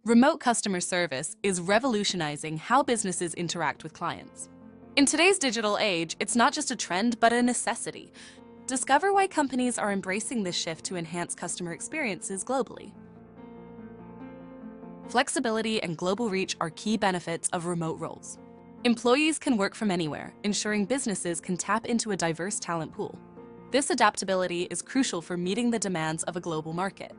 Remote customer service is revolutionizing how businesses interact with clients. In today's digital age, it's not just a trend, but a necessity. Discover why companies are embracing this shift to enhance customer experiences globally. Flexibility and global reach are key benefits of remote roles. Employees can work from anywhere, ensuring businesses can tap into a diverse talent pool. This adaptability is crucial for meeting the demands of a global market.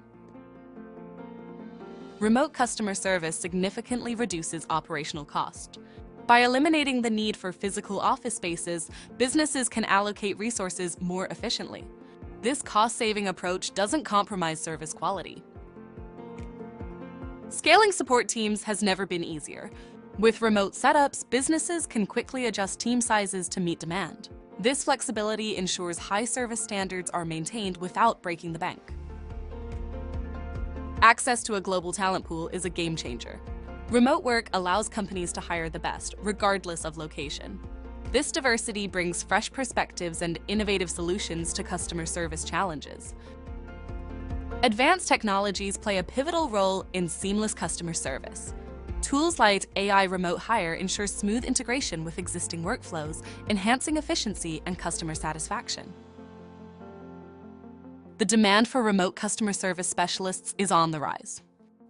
Remote customer service significantly reduces operational cost. By eliminating the need for physical office spaces, businesses can allocate resources more efficiently. This cost-saving approach doesn't compromise service quality. Scaling support teams has never been easier. With remote setups, businesses can quickly adjust team sizes to meet demand. This flexibility ensures high service standards are maintained without breaking the bank. Access to a global talent pool is a game changer. Remote work allows companies to hire the best, regardless of location. This diversity brings fresh perspectives and innovative solutions to customer service challenges. Advanced technologies play a pivotal role in seamless customer service. Tools like AI-RemoteHire ensure smooth integration with existing workflows, enhancing efficiency and customer satisfaction. The demand for remote customer service specialists is on the rise.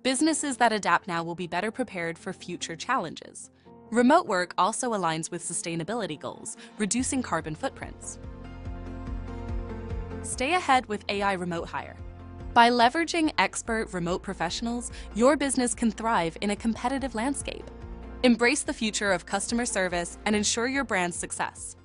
Businesses that adapt now will be better prepared for future challenges. Remote work also aligns with sustainability goals, reducing carbon footprints. Stay ahead with AI-RemoteHire. By leveraging expert remote professionals, your business can thrive in a competitive landscape. Embrace the future of customer service and ensure your brand's success.